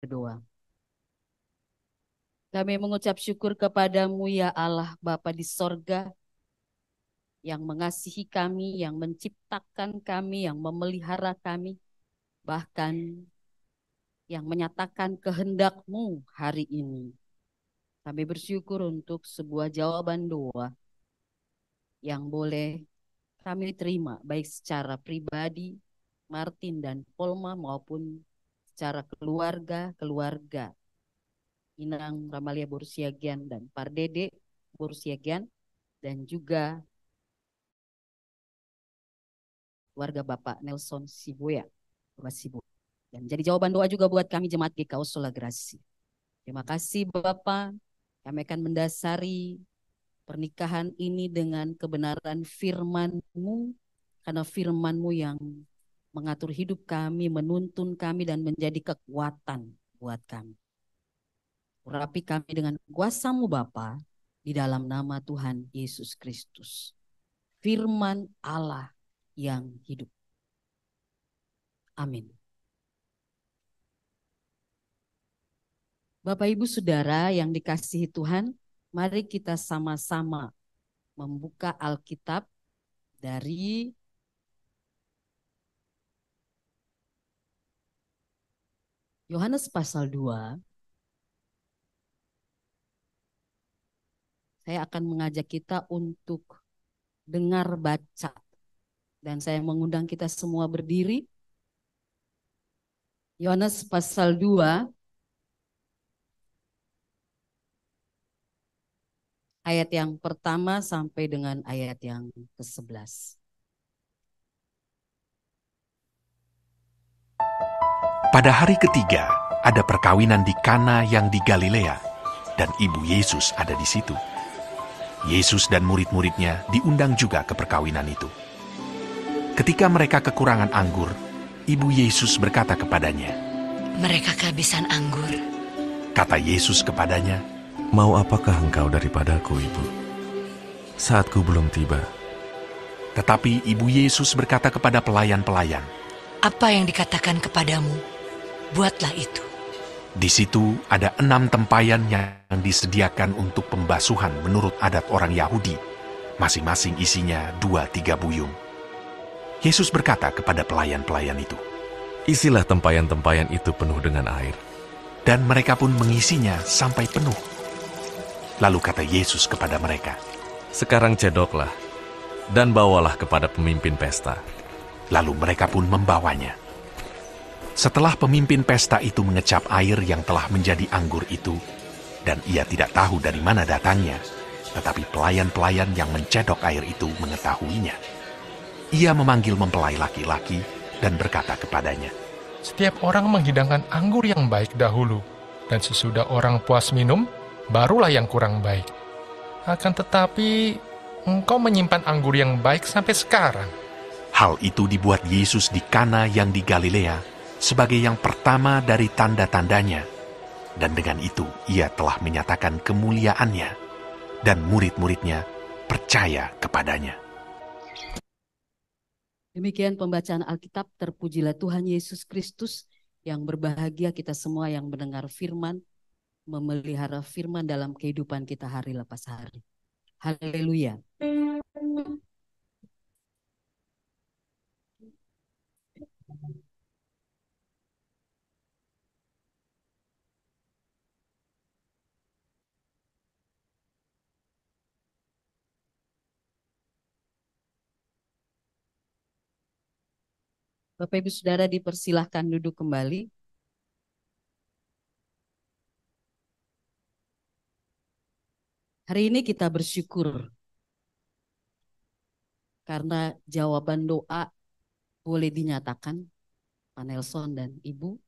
berdoa. Kami mengucap syukur kepadamu ya Allah Bapa di sorga, yang mengasihi kami, yang menciptakan kami, yang memelihara kami, bahkan yang menyatakan kehendak-Mu hari ini. Kami bersyukur untuk sebuah jawaban doa yang boleh kami terima, baik secara pribadi, Martin dan Polma, maupun secara keluarga Inang Ramalia Borsiagian dan Pardede Borsiagian, dan juga keluarga Bapak Nelson Sibuya. Dan jadi jawaban doa juga buat kami jemaat GKO Sola Grasi. Terima kasih Bapak, kami akan mendasari pernikahan ini dengan kebenaran firman-Mu, karena firman-Mu yang mengatur hidup kami, menuntun kami, dan menjadi kekuatan buat kami. Urapi kami dengan kuasa-Mu Bapa, di dalam nama Tuhan Yesus Kristus. Firman Allah yang hidup. Amin. Bapak Ibu Saudara yang dikasihi Tuhan, mari kita sama-sama membuka Alkitab dari Yohanes pasal 2. Saya akan mengajak kita untuk dengar baca. Dan saya mengundang kita semua berdiri. Yohanes pasal 2 ayat yang pertama sampai dengan ayat yang ke-11. Pada hari ketiga, ada perkawinan di Kana yang di Galilea, dan ibu Yesus ada di situ. Yesus dan murid-muridnya diundang juga ke perkawinan itu. Ketika mereka kekurangan anggur, ibu Yesus berkata kepadanya, "Mereka kehabisan anggur." Kata Yesus kepadanya, "Mau apakah engkau daripadaku, Ibu? Saatku belum tiba." Tetapi ibu Yesus berkata kepada pelayan-pelayan, "Apa yang dikatakan kepadamu, buatlah itu." Di situ ada 6 tempayan yang disediakan untuk pembasuhan menurut adat orang Yahudi, masing-masing isinya 2-3 buyung. Yesus berkata kepada pelayan-pelayan itu, "Isilah tempayan-tempayan itu penuh dengan air." dan mereka pun mengisinya sampai penuh. Lalu kata Yesus kepada mereka, "Sekarang cedoklah, dan bawalah kepada pemimpin pesta." Lalu mereka pun membawanya. Setelah pemimpin pesta itu mengecap air yang telah menjadi anggur itu, dan ia tidak tahu dari mana datangnya, tetapi pelayan-pelayan yang mencedok air itu mengetahuinya. Ia memanggil mempelai laki-laki dan berkata kepadanya, "Setiap orang menghidangkan anggur yang baik dahulu, dan sesudah orang puas minum, barulah yang kurang baik. Akan tetapi, engkau menyimpan anggur yang baik sampai sekarang." Hal itu dibuat Yesus di Kana yang di Galilea sebagai yang pertama dari tanda-tandanya, dan dengan itu ia telah menyatakan kemuliaannya, dan murid-muridnya percaya kepadanya. Demikian pembacaan Alkitab. Terpujilah Tuhan Yesus Kristus. Yang berbahagia kita semua yang mendengar firman, memelihara firman dalam kehidupan kita hari lepas hari. Haleluya. Bapak Ibu Saudara dipersilahkan duduk kembali. Hari ini kita bersyukur karena jawaban doa boleh dinyatakan Pak Nelson dan Ibu,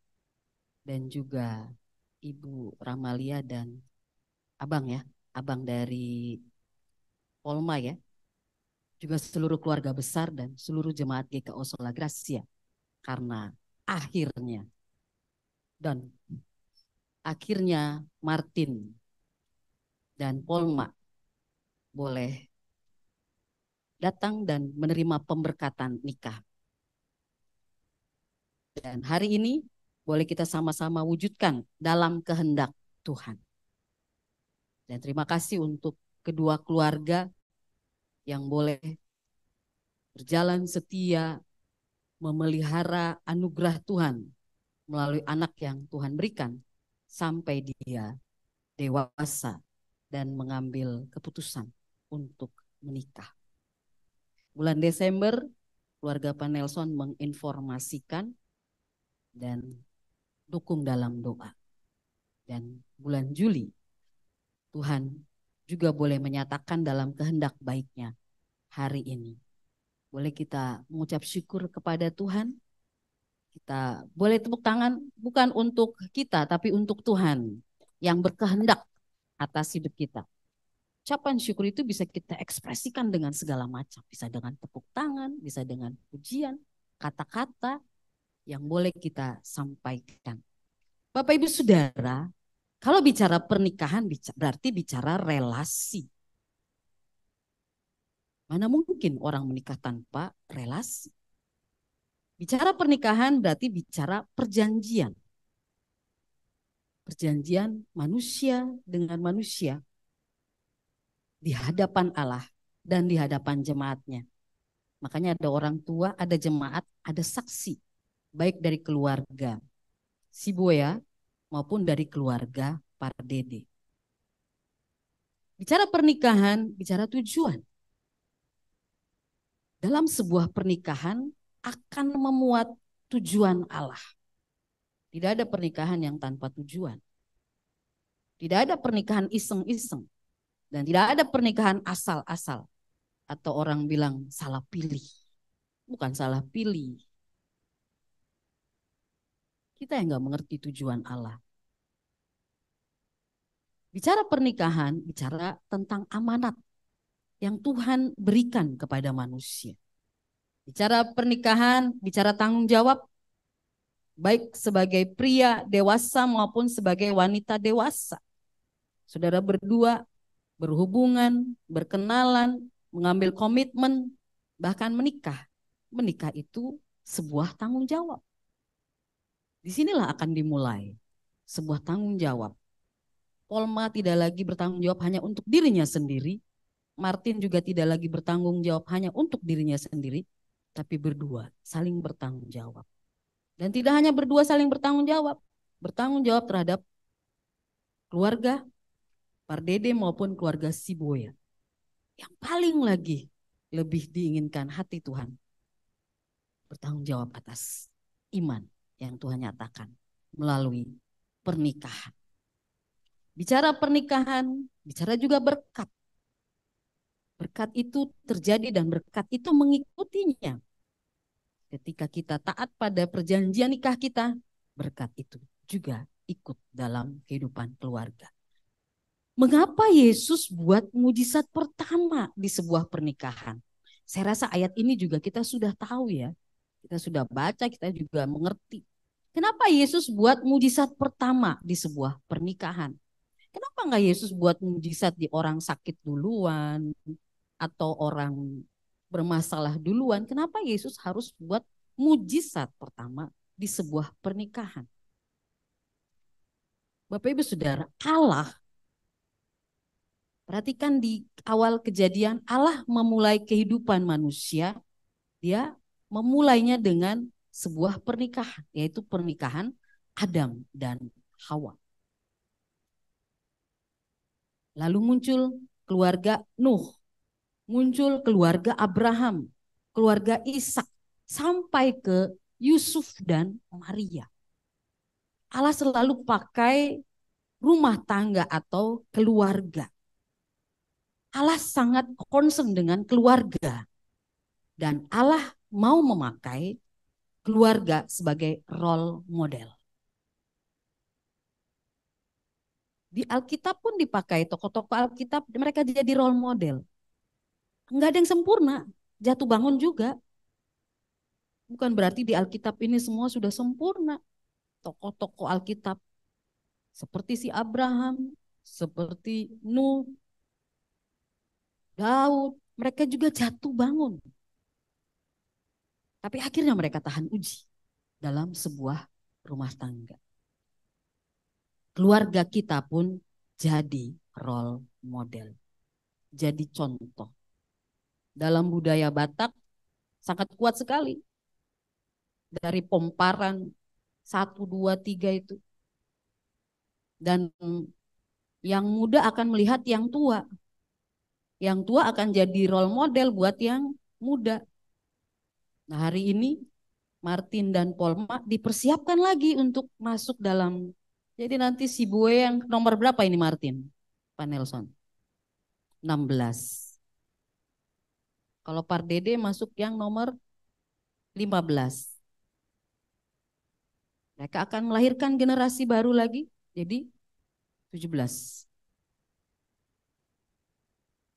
dan juga Ibu Ramalia dan Abang ya, Abang dari Polma ya, juga seluruh keluarga besar dan seluruh jemaat GKO Sola Gracia. Karena akhirnya Martin dan Polma boleh datang dan menerima pemberkatan nikah. Dan hari ini boleh kita sama-sama wujudkan dalam kehendak Tuhan. Dan terima kasih untuk kedua keluarga yang boleh berjalan setia memelihara anugerah Tuhan melalui anak yang Tuhan berikan sampai dia dewasa dan mengambil keputusan untuk menikah. Bulan Desember, keluarga Pak Nelson menginformasikan dan dukung dalam doa. Dan bulan Juli, Tuhan juga boleh menyatakan dalam kehendak baiknya hari ini. Boleh kita mengucap syukur kepada Tuhan. Kita boleh tepuk tangan bukan untuk kita tapi untuk Tuhan yang berkehendak atas hidup kita. Ucapan syukur itu bisa kita ekspresikan dengan segala macam. Bisa dengan tepuk tangan, bisa dengan pujian, kata-kata yang boleh kita sampaikan. Bapak Ibu Saudara, kalau bicara pernikahan berarti bicara relasi. Mana mungkin orang menikah tanpa relasi? Bicara pernikahan berarti bicara perjanjian. Perjanjian manusia dengan manusia di hadapan Allah dan di hadapan jemaatnya. Makanya ada orang tua, ada jemaat, ada saksi. Baik dari keluarga Siboya maupun dari keluarga Pardede. Bicara pernikahan, bicara tujuan. Dalam sebuah pernikahan akan memuat tujuan Allah. Tidak ada pernikahan yang tanpa tujuan. Tidak ada pernikahan iseng-iseng. Dan tidak ada pernikahan asal-asal. Atau orang bilang salah pilih. Bukan salah pilih. Kita yang gak mengerti tujuan Allah. Bicara pernikahan, bicara tentang amanat yang Tuhan berikan kepada manusia. Bicara pernikahan, bicara tanggung jawab, baik sebagai pria dewasa maupun sebagai wanita dewasa. Saudara berdua berhubungan, berkenalan, mengambil komitmen, bahkan menikah. Menikah itu sebuah tanggung jawab. Disinilah akan dimulai sebuah tanggung jawab. Polma tidak lagi bertanggung jawab hanya untuk dirinya sendiri. Martin juga tidak lagi bertanggung jawab hanya untuk dirinya sendiri. Tapi berdua saling bertanggung jawab. Dan tidak hanya berdua saling bertanggung jawab terhadap keluarga Pardede maupun keluarga Siboya. Yang paling lagi lebih diinginkan hati Tuhan. Bertanggung jawab atas iman yang Tuhan nyatakan melalui pernikahan. Bicara pernikahan, bicara juga berkat. Berkat itu terjadi dan berkat itu mengikutinya. Ketika kita taat pada perjanjian nikah kita, berkat itu juga ikut dalam kehidupan keluarga. Mengapa Yesus buat mujizat pertama di sebuah pernikahan? Saya rasa ayat ini juga kita sudah tahu ya. Kita sudah baca, kita juga mengerti. Kenapa Yesus buat mujizat pertama di sebuah pernikahan? Kenapa enggak Yesus buat mujizat di orang sakit duluan atau orang bermasalah duluan? Kenapa Yesus harus buat mujizat pertama di sebuah pernikahan? Bapak Ibu Saudara, Allah, perhatikan di awal kejadian Allah memulai kehidupan manusia, dia memulainya dengan sebuah pernikahan, yaitu pernikahan Adam dan Hawa. Lalu muncul keluarga Nuh, muncul keluarga Abraham, keluarga Ishak, sampai ke Yusuf dan Maria. Allah selalu pakai rumah tangga atau keluarga. Allah sangat concern dengan keluarga. Dan Allah mau memakai keluarga sebagai role model. Di Alkitab pun dipakai, tokoh-tokoh Alkitab mereka jadi role model. Enggak ada yang sempurna, jatuh bangun juga. Bukan berarti di Alkitab ini semua sudah sempurna. Tokoh-tokoh Alkitab seperti si Abraham, seperti Nuh, Daud, mereka juga jatuh bangun. Tapi akhirnya mereka tahan uji dalam sebuah rumah tangga. Keluarga kita pun jadi role model, jadi contoh. Dalam budaya Batak sangat kuat sekali. Dari pomparan 1, 2, 3 itu. Dan yang muda akan melihat yang tua. Yang tua akan jadi role model buat yang muda. Nah, hari ini Martin dan Polma dipersiapkan lagi untuk masuk dalam. Jadi nanti si Bue yang nomor berapa ini Martin? Pak Nelson? 16. Kalau Pardede masuk yang nomor 15. Mereka akan melahirkan generasi baru lagi. Jadi 17.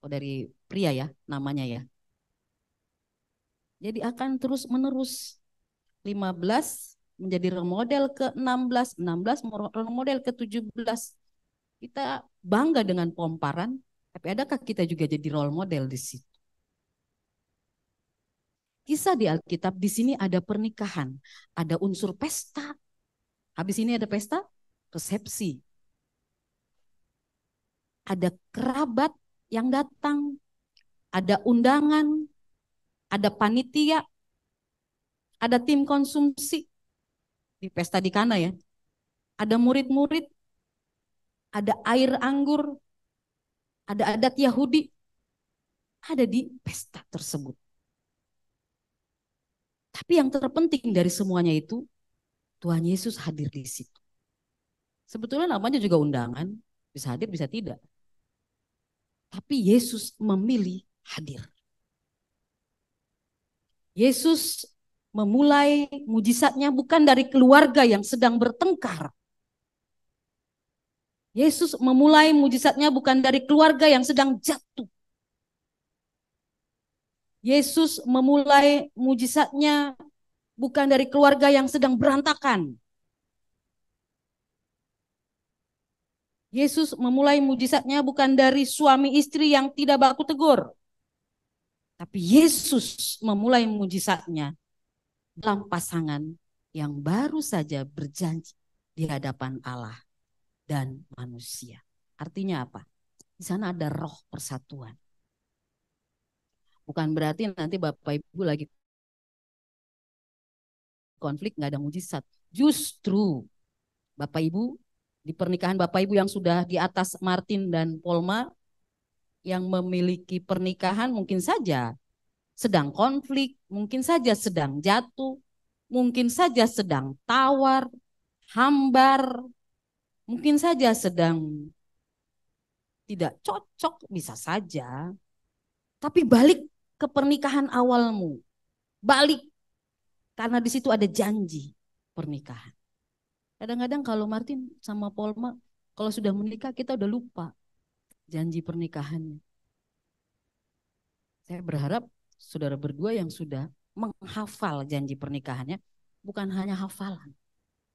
Oh, dari pria ya namanya ya. Jadi akan terus menerus. 15 menjadi role model ke 16, 16 role model ke 17. Kita bangga dengan pomparan, tapi adakah kita juga jadi role model di situ? Kisah di Alkitab di sini ada pernikahan, ada unsur pesta. Habis ini ada pesta resepsi. Ada kerabat yang datang, ada undangan, ada panitia, ada tim konsumsi di pesta di Kana ya. Ada murid-murid, ada air anggur, ada adat Yahudi, ada di pesta tersebut. Tapi yang terpenting dari semuanya itu, Tuhan Yesus hadir di situ. Sebetulnya namanya juga undangan, bisa hadir bisa tidak. Tapi Yesus memilih hadir. Yesus memulai mujizatnya bukan dari keluarga yang sedang bertengkar. Yesus memulai mujizatnya bukan dari keluarga yang sedang jatuh. Yesus memulai mujizatnya bukan dari keluarga yang sedang berantakan. Yesus memulai mujizatnya bukan dari suami istri yang tidak baku tegur. Tapi Yesus memulai mujizatnya dalam pasangan yang baru saja berjanji di hadapan Allah dan manusia. Artinya apa? Di sana ada roh persatuan. Bukan berarti nanti Bapak Ibu lagi konflik nggak ada mujizat. Justru Bapak Ibu di pernikahan Bapak Ibu yang sudah di atas Martin dan Polma yang memiliki pernikahan mungkin saja sedang konflik, mungkin saja sedang jatuh, mungkin saja sedang tawar, hambar, mungkin saja sedang tidak cocok, bisa saja. Tapi balik ke pernikahan awalmu. Balik. Karena di situ ada janji pernikahan. Kadang-kadang kalau Martin sama Polma, kalau sudah menikah kita udah lupa janji pernikahannya. Saya berharap saudara berdua yang sudah menghafal janji pernikahannya, bukan hanya hafalan,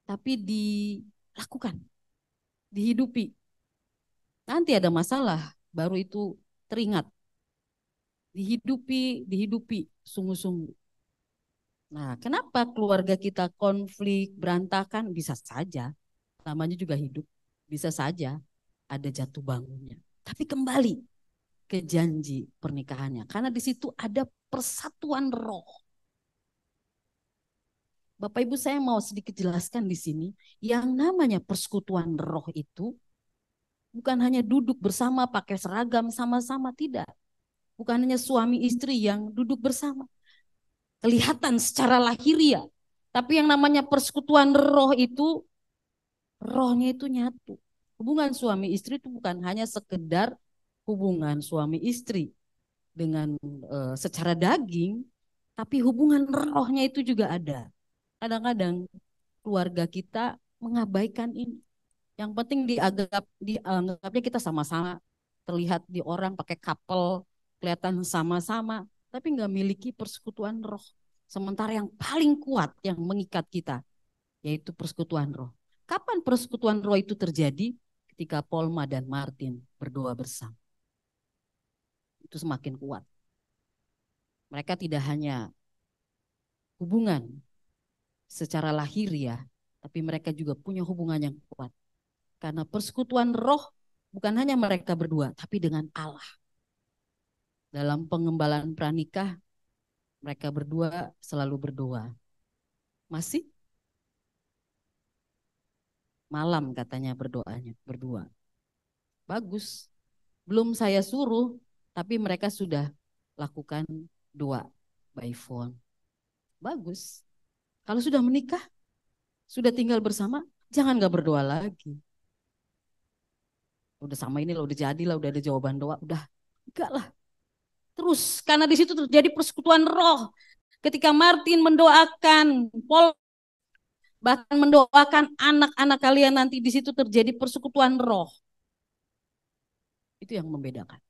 tapi dilakukan, dihidupi. Nanti ada masalah, baru itu teringat. Dihidupi sungguh-sungguh. Nah, kenapa keluarga kita konflik, berantakan? Bisa saja, namanya juga hidup. Bisa saja ada jatuh bangunnya. Tapi kembali ke janji pernikahannya. Karena di situ ada persatuan roh. Bapak Ibu saya mau sedikit jelaskan di sini. Yang namanya persekutuan roh itu bukan hanya duduk bersama pakai seragam sama-sama, tidak. Bukan hanya suami istri yang duduk bersama. Kelihatan secara lahiriah. Tapi yang namanya persekutuan roh itu, rohnya itu nyatu. Hubungan suami istri itu bukan hanya sekedar hubungan suami istri dengan secara daging, tapi hubungan rohnya itu juga ada. Kadang-kadang keluarga kita mengabaikan ini. Yang penting dianggapnya kita sama-sama, terlihat di orang pakai couple, kelihatan sama-sama, tapi nggak miliki persekutuan roh. Sementara yang paling kuat yang mengikat kita, yaitu persekutuan roh. Kapan persekutuan roh itu terjadi? Ketika Polma dan Martin berdoa bersama. Itu semakin kuat. Mereka tidak hanya hubungan secara lahiriah, tapi mereka juga punya hubungan yang kuat. Karena persekutuan roh bukan hanya mereka berdua, tapi dengan Allah. Dalam pengembalaan pranikah, mereka berdua selalu berdoa. Masih? Malam katanya berdoanya, berdua. Bagus. Belum saya suruh, tapi mereka sudah lakukan doa by phone. Bagus. Kalau sudah menikah, sudah tinggal bersama, jangan gak berdoa lagi. Udah sama ini lah, udah jadi lah, udah ada jawaban doa, udah. Enggak lah. Terus, karena di situ terjadi persekutuan roh. Ketika Martin mendoakan, Paul bahkan mendoakan anak-anak kalian, nanti di situ terjadi persekutuan roh. Itu yang membedakan.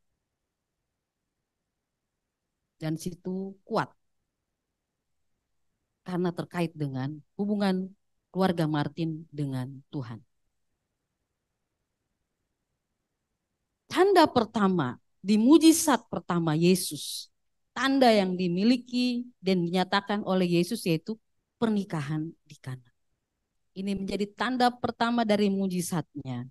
Dan situ kuat. Karena terkait dengan hubungan keluarga Martin dengan Tuhan. Tanda pertama, di mujizat pertama Yesus, tanda yang dimiliki dan dinyatakan oleh Yesus yaitu pernikahan di Kana. Ini menjadi tanda pertama dari mujizatnya.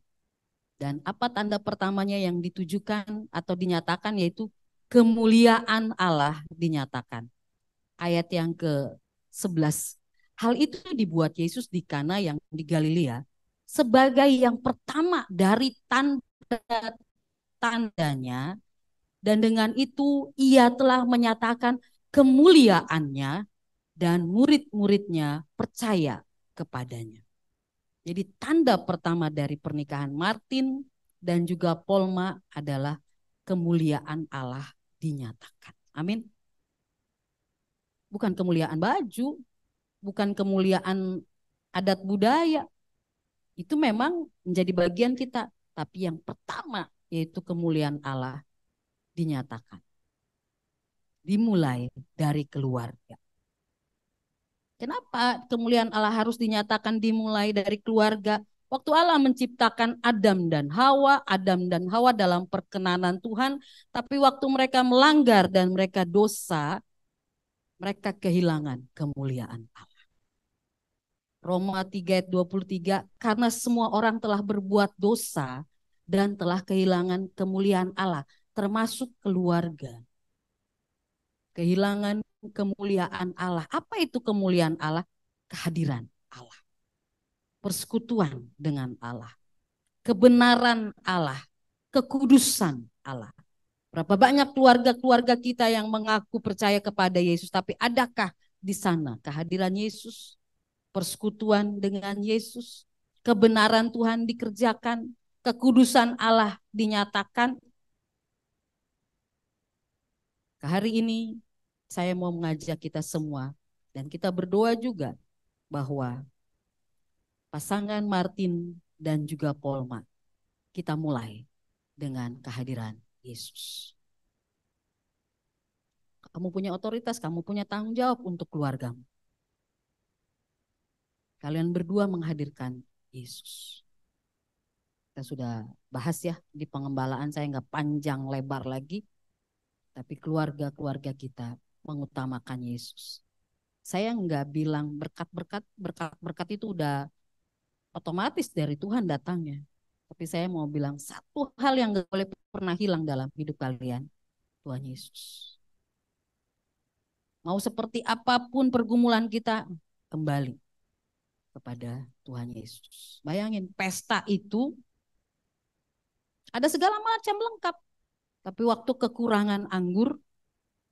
Dan apa tanda pertamanya yang ditujukan atau dinyatakan yaitu kemuliaan Allah dinyatakan. Ayat yang ke-11. Hal itu dibuat Yesus di Kana yang di Galilea sebagai yang pertama dari tanda-tandanya, dan dengan itu ia telah menyatakan kemuliaannya dan murid-muridnya percaya kepadanya. Jadi tanda pertama dari pernikahan Martin dan juga Polma adalah kemuliaan Allah dinyatakan. Amin. Bukan kemuliaan baju, bukan kemuliaan adat budaya. Itu memang menjadi bagian kita. Tapi yang pertama yaitu kemuliaan Allah dinyatakan. Dimulai dari keluarga. Kenapa kemuliaan Allah harus dinyatakan dimulai dari keluarga? Waktu Allah menciptakan Adam dan Hawa dalam perkenanan Tuhan, tapi waktu mereka melanggar dan mereka dosa, mereka kehilangan kemuliaan Allah. Roma 3 ayat 23, karena semua orang telah berbuat dosa dan telah kehilangan kemuliaan Allah, termasuk keluarga. Kehilangan kemuliaan Allah. Apa itu kemuliaan Allah? Kehadiran Allah. Persekutuan dengan Allah. Kebenaran Allah. Kekudusan Allah. Berapa banyak keluarga-keluarga kita yang mengaku percaya kepada Yesus, tapi adakah di sana kehadiran Yesus? Persekutuan dengan Yesus. Kebenaran Tuhan dikerjakan. Kekudusan Allah dinyatakan. Hari ini saya mau mengajak kita semua dan kita berdoa juga bahwa pasangan Martin dan juga Polma, kita mulai dengan kehadiran Yesus. Kamu punya otoritas, kamu punya tanggung jawab untuk keluargamu. Kalian berdua menghadirkan Yesus. Kita sudah bahas ya di pengembalaan, saya nggak panjang lebar lagi. Tapi keluarga-keluarga kita mengutamakan Yesus. Saya nggak bilang berkat itu udah otomatis dari Tuhan datangnya. Tapi saya mau bilang satu hal yang nggak boleh pernah hilang dalam hidup kalian, Tuhan Yesus. Mau seperti apapun pergumulan kita, kembali kepada Tuhan Yesus. Bayangin, pesta itu ada segala macam lengkap. Tapi waktu kekurangan anggur,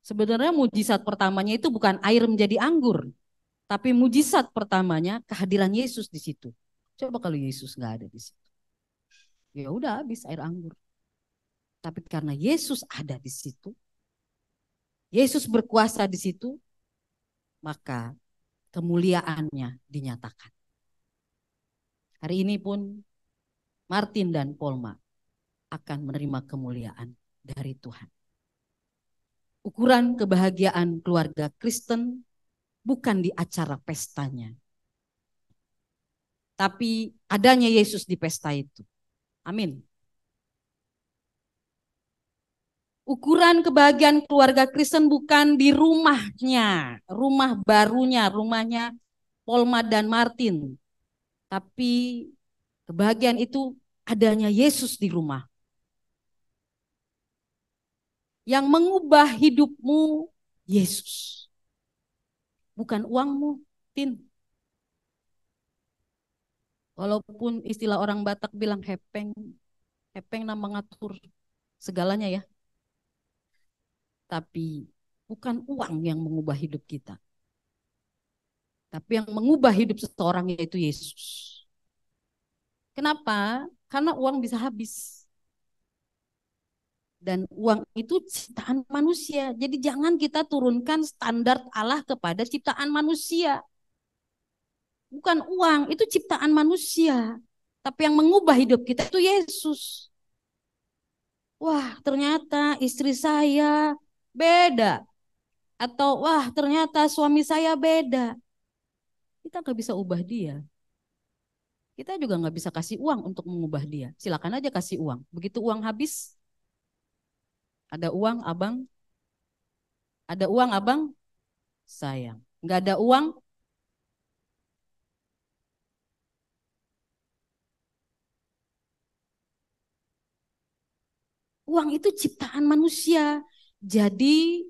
sebenarnya mujizat pertamanya itu bukan air menjadi anggur. Tapi mujizat pertamanya kehadiran Yesus di situ. Coba kalau Yesus nggak ada di situ. Ya udah habis air anggur. Tapi karena Yesus ada di situ, Yesus berkuasa di situ, maka kemuliaannya dinyatakan. Hari ini pun Martin dan Polma akan menerima kemuliaan dari Tuhan. Ukuran kebahagiaan keluarga Kristen bukan di acara pestanya, tapi adanya Yesus di pesta itu. Amin. Ukuran kebahagiaan keluarga Kristen bukan di rumahnya, rumah barunya, rumahnya Polma dan Martin, Tapi kebahagiaan itu adanya Yesus di rumah. Yang mengubah hidupmu Yesus. Bukan uangmu, Tin. Walaupun istilah orang Batak bilang hepeng nama ngatur segalanya ya. Tapi bukan uang yang mengubah hidup kita. Tapi yang mengubah hidup seseorang yaitu Yesus. Kenapa? Karena uang bisa habis. Dan uang itu ciptaan manusia. Jadi jangan kita turunkan standar Allah kepada ciptaan manusia. Bukan uang, itu ciptaan manusia. Tapi yang mengubah hidup kita itu Yesus. Wah, ternyata istri saya beda. Atau wah, ternyata suami saya beda. Kita nggak bisa ubah dia. Kita juga nggak bisa kasih uang untuk mengubah dia. Silakan aja kasih uang. Begitu uang habis, ada uang abang, sayang. Nggak ada uang, uang itu ciptaan manusia. Jadi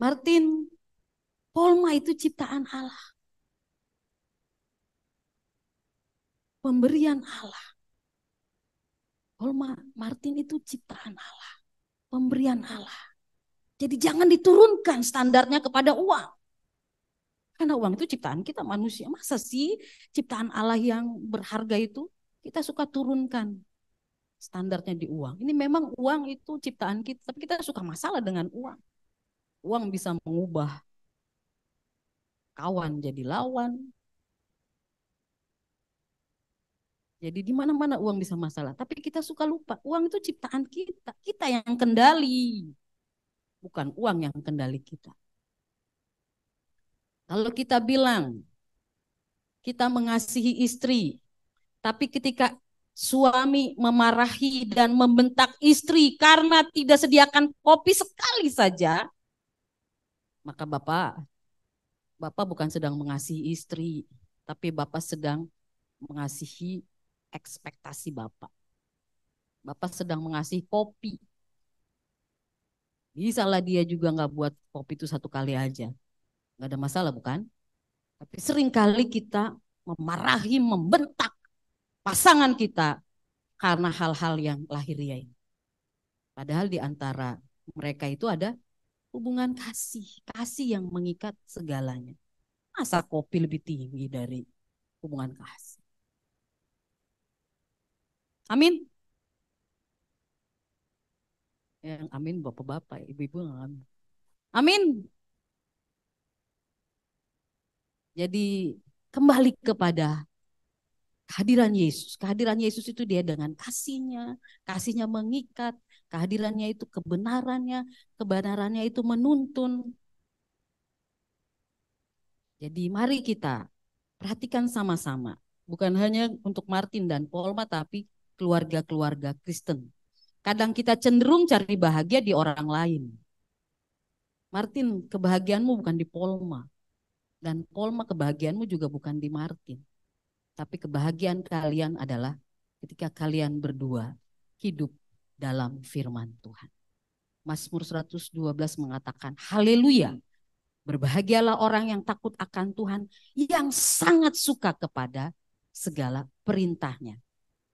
Martin, Polma itu ciptaan Allah. Pemberian Allah. Polma, Martin itu ciptaan Allah. Pemberian Allah. Jadi jangan diturunkan standarnya kepada uang. Karena uang itu ciptaan kita manusia. Masa sih ciptaan Allah yang berharga itu kita suka turunkan standarnya di uang. Ini memang uang itu ciptaan kita, tapi kita suka masalah dengan uang. Uang bisa mengubah kawan jadi lawan. Jadi di mana-mana uang bisa masalah, tapi kita suka lupa. Uang itu ciptaan kita, kita yang kendali. Bukan uang yang kendali kita. Kalau kita bilang kita mengasihi istri, tapi ketika suami memarahi dan membentak istri karena tidak sediakan kopi sekali saja, maka Bapak bukan sedang mengasihi istri, tapi Bapak sedang mengasihi ekspektasi Bapak. Bapak sedang mengasihi kopi. Bisalah dia juga nggak buat kopi itu satu kali aja. Nggak ada masalah bukan? Tapi seringkali kita memarahi, membentak pasangan kita karena hal-hal yang lahiriah ini. Padahal di antara mereka itu ada hubungan kasih. Kasih yang mengikat segalanya. Masa kopi lebih tinggi dari hubungan kasih? Amin. Yang amin bapak-bapak, ibu-ibu. Amin. Jadi kembali kepada kehadiran Yesus. Kehadiran Yesus itu dia dengan kasihnya. Kasihnya mengikat. Kehadirannya itu kebenarannya. Kebenarannya itu menuntun. Jadi mari kita perhatikan sama-sama. Bukan hanya untuk Martin dan Polma, tapi keluarga-keluarga Kristen. Kadang kita cenderung cari bahagia di orang lain. Martin, kebahagiaanmu bukan di Polma. Dan Polma, kebahagiaanmu juga bukan di Martin. Tapi kebahagiaan kalian adalah ketika kalian berdua hidup dalam firman Tuhan. Mazmur 112 mengatakan, haleluya, berbahagialah orang yang takut akan Tuhan, yang sangat suka kepada segala perintahnya.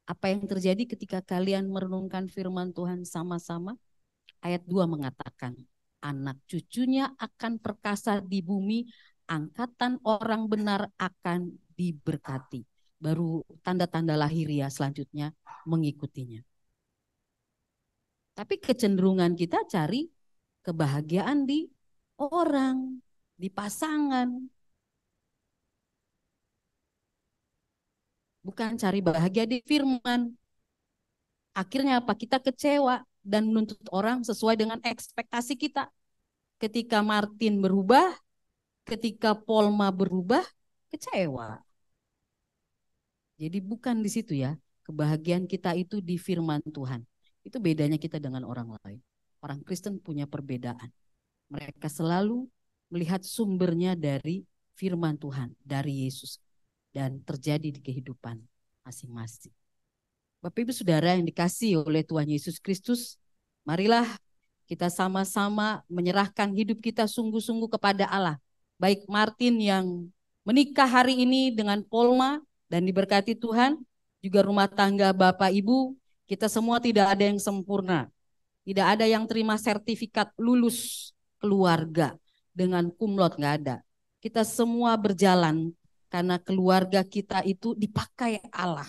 Apa yang terjadi ketika kalian merenungkan firman Tuhan sama-sama? Ayat 2 mengatakan, anak cucunya akan perkasa di bumi, angkatan orang benar akan diberkati. Baru tanda-tanda lahiriah selanjutnya mengikutinya. Tapi kecenderungan kita cari kebahagiaan di orang, di pasangan. Bukan cari bahagia di firman. Akhirnya apa? Kita kecewa dan menuntut orang sesuai dengan ekspektasi kita. Ketika Martin berubah, ketika Polma berubah, kecewa. Jadi bukan di situ ya. Kebahagiaan kita itu di firman Tuhan. Itu bedanya kita dengan orang lain. Orang Kristen punya perbedaan. Mereka selalu melihat sumbernya dari firman Tuhan, dari Yesus. dan terjadi di kehidupan masing-masing. Bapak Ibu Saudara yang dikasihi oleh Tuhan Yesus Kristus, marilah kita sama-sama menyerahkan hidup kita sungguh-sungguh kepada Allah. Baik Martin yang menikah hari ini dengan Polma dan diberkati Tuhan, juga rumah tangga Bapak Ibu, kita semua tidak ada yang sempurna. Tidak ada yang terima sertifikat lulus keluarga dengan cum laude, nggak ada. Kita semua berjalan karena keluarga kita itu dipakai Allah.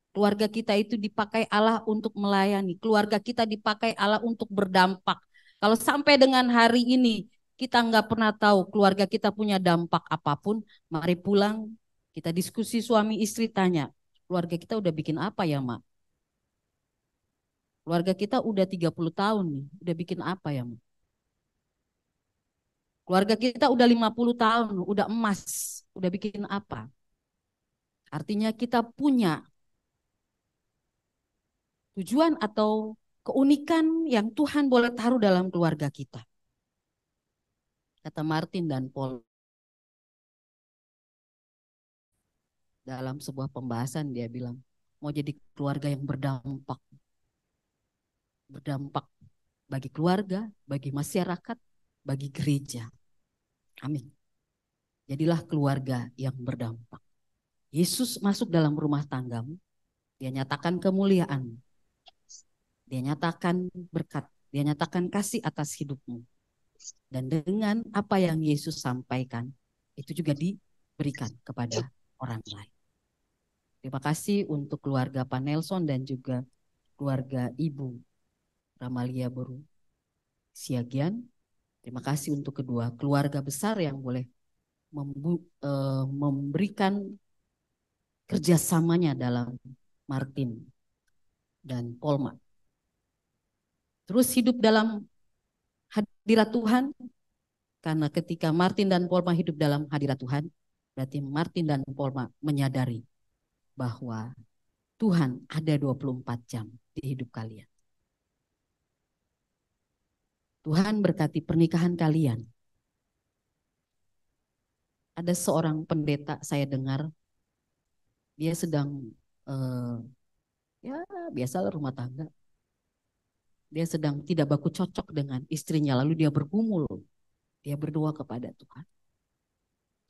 Keluarga kita itu dipakai Allah untuk melayani. Keluarga kita dipakai Allah untuk berdampak. Kalau sampai dengan hari ini kita nggak pernah tahu keluarga kita punya dampak apapun, mari pulang, kita diskusi suami istri, tanya, keluarga kita udah bikin apa ya, Mak? Keluarga kita udah 30 tahun nih, udah bikin apa ya, Mak? Keluarga kita udah 50 tahun, udah emas, udah bikin apa? Artinya kita punya tujuan atau keunikan yang Tuhan boleh taruh dalam keluarga kita. Kata Martin dan Paul dalam sebuah pembahasan, dia bilang mau jadi keluarga yang berdampak. Berdampak bagi keluarga, bagi masyarakat, bagi gereja. Amin. Jadilah keluarga yang berdampak. Yesus masuk dalam rumah tanggamu, dia nyatakan kemuliaan, dia nyatakan berkat, dia nyatakan kasih atas hidupmu. Dan dengan apa yang Yesus sampaikan, itu juga diberikan kepada orang lain. Terima kasih untuk keluarga Pak Nelson dan juga keluarga Ibu Ramalia Boru Siagian. Terima kasih untuk kedua keluarga besar yang boleh memberikan kerjasamanya dalam Martin dan Polma. Terus hidup dalam hadirat Tuhan, karena ketika Martin dan Polma hidup dalam hadirat Tuhan, berarti Martin dan Polma menyadari bahwa Tuhan ada 24 jam di hidup kalian. Tuhan berkati pernikahan kalian. Ada seorang pendeta saya dengar, dia sedang ya biasalah rumah tangga. Dia sedang tidak baku cocok dengan istrinya, lalu dia bergumul. Dia berdoa kepada Tuhan.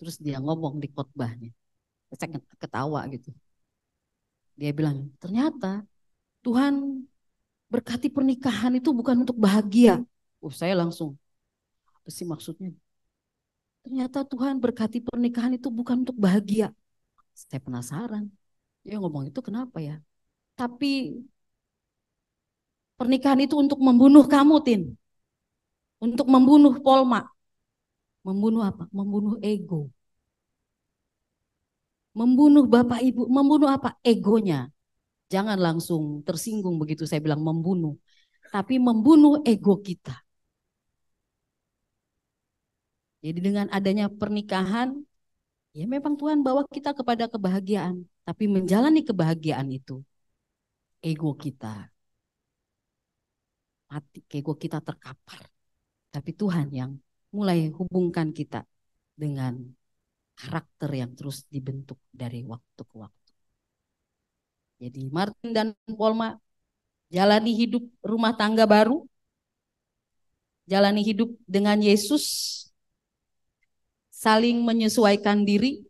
Terus dia ngomong di khotbahnya. Saya ketawa gitu. Dia bilang, ternyata Tuhan berkati pernikahan itu bukan untuk bahagia. Saya langsung, apa sih maksudnya? Ternyata Tuhan berkati pernikahan itu bukan untuk bahagia. Saya penasaran. Dia ngomong itu kenapa ya? Tapi pernikahan itu untuk membunuh kamu, Tin. Untuk membunuh Polma. Membunuh apa? Membunuh ego. Membunuh Bapak Ibu. Membunuh apa? Egonya. Jangan langsung tersinggung begitu saya bilang membunuh. Tapi membunuh ego kita. Jadi dengan adanya pernikahan, ya memang Tuhan bawa kita kepada kebahagiaan. Tapi menjalani kebahagiaan itu, ego kita mati, ego kita terkapar. Tapi Tuhan yang mulai hubungkan kita dengan karakter yang terus dibentuk dari waktu ke waktu. Jadi Martin dan Polma jalani hidup rumah tangga baru, jalani hidup dengan Yesus, saling menyesuaikan diri,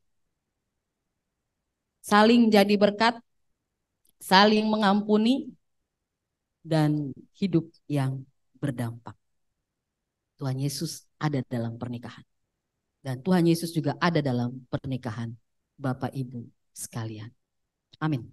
saling jadi berkat, saling mengampuni, dan hidup yang berdampak. Tuhan Yesus ada dalam pernikahan. Dan Tuhan Yesus juga ada dalam pernikahan Bapak Ibu sekalian. Amin.